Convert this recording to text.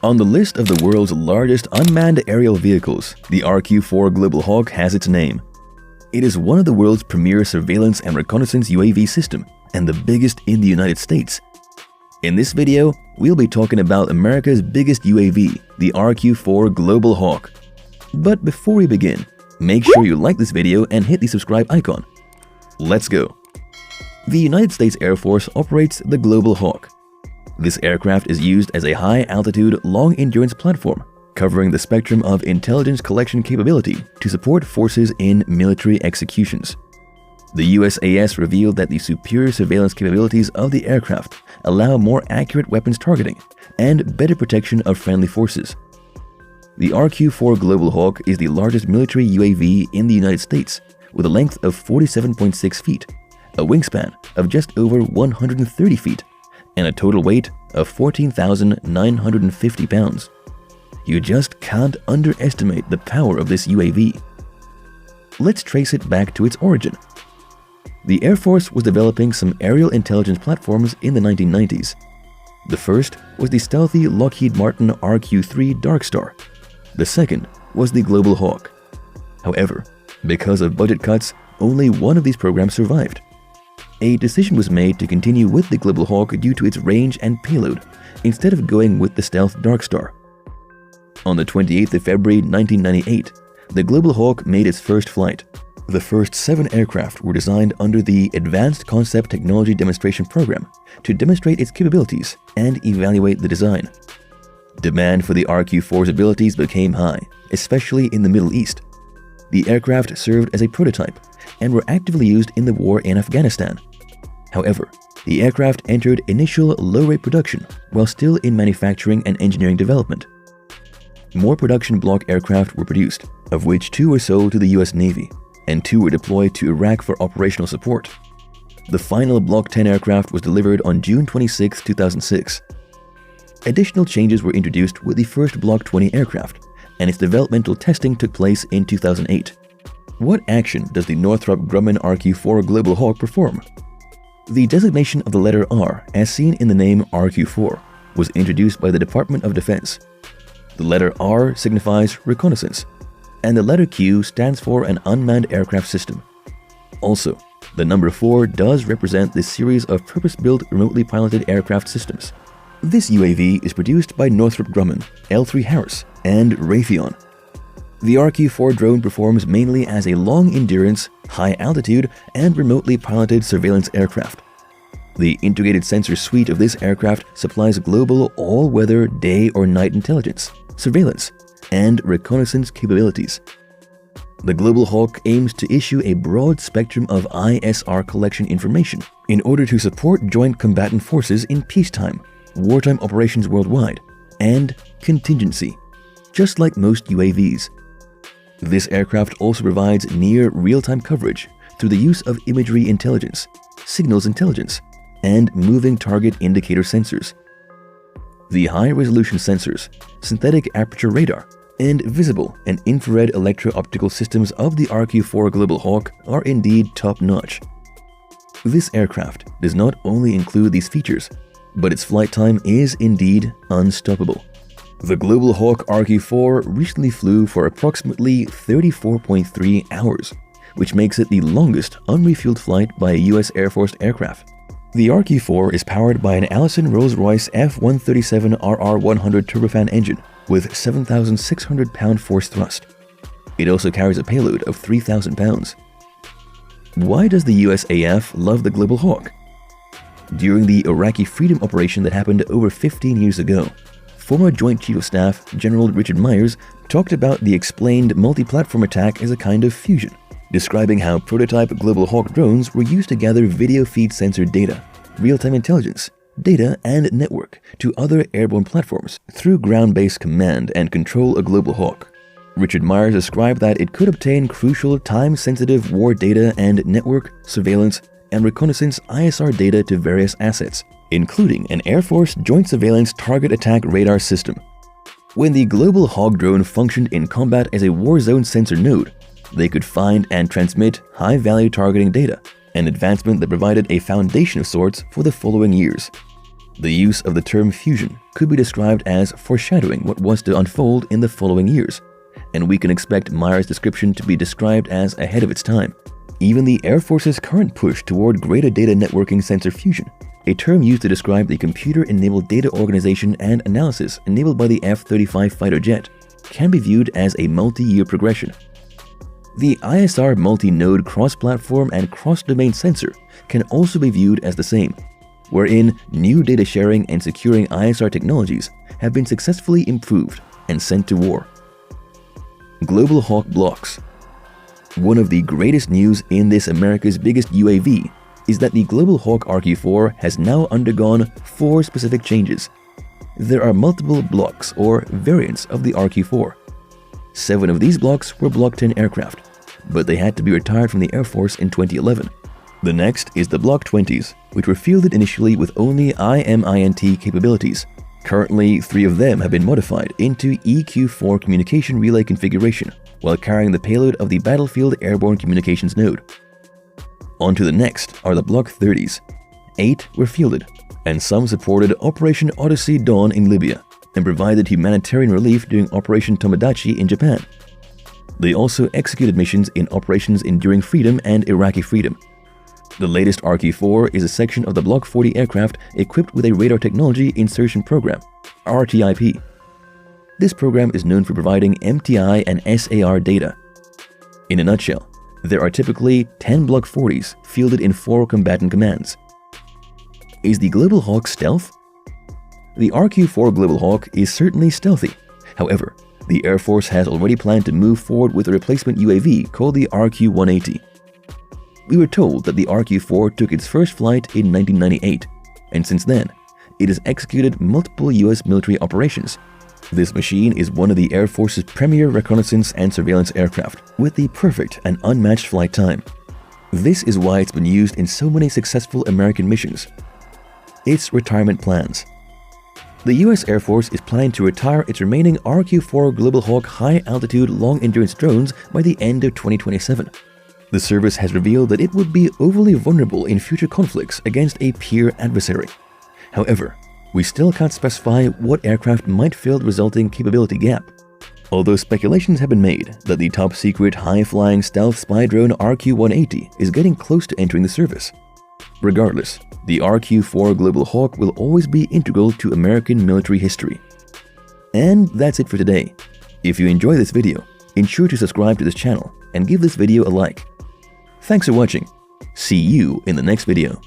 On the list of the world's largest unmanned aerial vehicles, the RQ-4 Global Hawk has its name. It is one of the world's premier surveillance and reconnaissance UAV system and the biggest in the United States. In this video, we'll be talking about America's biggest UAV, the RQ-4 Global Hawk. But before we begin, make sure you like this video and hit the subscribe icon. Let's go. The United States Air Force operates the Global Hawk. This aircraft is used as a high-altitude, long-endurance platform, covering the spectrum of intelligence collection capability to support forces in military executions. The USAS revealed that the superior surveillance capabilities of the aircraft allow more accurate weapons targeting and better protection of friendly forces. The RQ-4 Global Hawk is the largest military UAV in the United States, with a length of 47.6 feet, a wingspan of just over 130 feet, and a total weight of 14,950 pounds. You just can't underestimate the power of this UAV. Let's trace it back to its origin. The Air Force was developing some aerial intelligence platforms in the 1990s. The first was the stealthy Lockheed Martin RQ-3 DARKSTAR. The second was the Global Hawk. However, because of budget cuts, only one of these programs survived. A decision was made to continue with the Global Hawk due to its range and payload, instead of going with the stealth DARKSTAR. On the 28th of February 1998, the Global Hawk made its first flight. The first 7 aircraft were designed under the Advanced Concept Technology Demonstration Program to demonstrate its capabilities and evaluate the design. Demand for the RQ-4's abilities became high, especially in the Middle East. The aircraft served as a prototype and were actively used in the war in Afghanistan. However, the aircraft entered initial low-rate production while still in manufacturing and engineering development. More production block aircraft were produced, of which 2 were sold to the US Navy, and 2 were deployed to Iraq for operational support. The final Block 10 aircraft was delivered on June 26, 2006. Additional changes were introduced with the first Block 20 aircraft, and its developmental testing took place in 2008. What action does the Northrop Grumman RQ-4 Global Hawk perform? The designation of the letter R, as seen in the name RQ-4, was introduced by the Department of Defense. The letter R signifies reconnaissance, and the letter Q stands for an unmanned aircraft system. Also, the number 4 does represent the series of purpose-built remotely piloted aircraft systems. This UAV is produced by Northrop Grumman, L3 Harris, and Raytheon. The RQ-4 drone performs mainly as a long-endurance, high-altitude, and remotely piloted surveillance aircraft. The integrated sensor suite of this aircraft supplies global all-weather day or night intelligence, surveillance, and reconnaissance capabilities. The Global Hawk aims to issue a broad spectrum of ISR collection information in order to support joint combatant forces in peacetime, wartime operations worldwide, and contingency, just like most UAVs. This aircraft also provides near real-time coverage through the use of imagery intelligence, signals intelligence, and moving target indicator sensors. The high-resolution sensors, synthetic aperture radar, and visible and infrared electro-optical systems of the RQ-4 Global Hawk are indeed top-notch. This aircraft does not only include these features, but its flight time is indeed unstoppable. The Global Hawk RQ-4 recently flew for approximately 34.3 hours, which makes it the longest unrefueled flight by a US Air Force aircraft. The RQ-4 is powered by an Allison Rolls-Royce F-137 RR100 turbofan engine with 7,600 pound force thrust. It also carries a payload of 3,000 pounds. Why does the USAF love the Global Hawk? During the Iraqi Freedom Operation that happened over 15 years ago, former Joint Chief of Staff General Richard Myers talked about the explained multi-platform attack as a kind of fusion, describing how prototype Global Hawk drones were used to gather video feed sensor data, real-time intelligence, data, and network to other airborne platforms through ground-based command and control a Global Hawk. Richard Myers described that it could obtain crucial time-sensitive war data and network, surveillance, and reconnaissance ISR data to various assets, including an Air Force Joint Surveillance Target Attack Radar System. When the Global Hawk drone functioned in combat as a war zone sensor node, they could find and transmit high-value targeting data, an advancement that provided a foundation of sorts for the following years. The use of the term fusion could be described as foreshadowing what was to unfold in the following years, and we can expect Meyer's description to be described as ahead of its time. Even the Air Force's current push toward greater data networking sensor fusion, a term used to describe the computer-enabled data organization and analysis enabled by the F-35 fighter jet, can be viewed as a multi-year progression. The ISR multi-node cross-platform and cross-domain sensor can also be viewed as the same, wherein new data sharing and securing ISR technologies have been successfully improved and sent to war. Global Hawk blocks. One of the greatest news in this America's biggest UAV is that the Global Hawk RQ-4 has now undergone 4 specific changes. There are multiple blocks or variants of the RQ-4. 7 of these blocks were Block 10 aircraft, but they had to be retired from the Air Force in 2011. The next is the Block 20s, which were fielded initially with only IMINT capabilities. Currently, 3 of them have been modified into RQ-4 communication relay configuration while carrying the payload of the Battlefield Airborne Communications node. On to the next are the Block 30s. 8 were fielded, and some supported Operation Odyssey Dawn in Libya and provided humanitarian relief during Operation Tomodachi in Japan. They also executed missions in Operations Enduring Freedom and Iraqi Freedom. The latest RQ-4 is a section of the Block 40 aircraft equipped with a Radar Technology Insertion Program, RTIP. This program is known for providing MTI and SAR data. In a nutshell, there are typically 10 Block 40s fielded in 4 combatant commands. Is the Global Hawk stealth? The RQ-4 Global Hawk is certainly stealthy. However, the Air Force has already planned to move forward with a replacement UAV called the RQ-180. We were told that the RQ-4 took its first flight in 1998, and since then, it has executed multiple US military operations. This machine is one of the Air Force's premier reconnaissance and surveillance aircraft, with the perfect and unmatched flight time. This is why it's been used in so many successful American missions. Its retirement plans. The US Air Force is planning to retire its remaining RQ-4 Global Hawk high-altitude long-endurance drones by the end of 2027. The service has revealed that it would be overly vulnerable in future conflicts against a peer adversary. However, we still can't specify what aircraft might fill the resulting capability gap, although speculations have been made that the top-secret high-flying stealth spy drone RQ-180 is getting close to entering the service. Regardless, the RQ-4 Global Hawk will always be integral to American military history. And that's it for today. If you enjoy this video, ensure to subscribe to this channel and give this video a like. Thanks for watching. See you in the next video.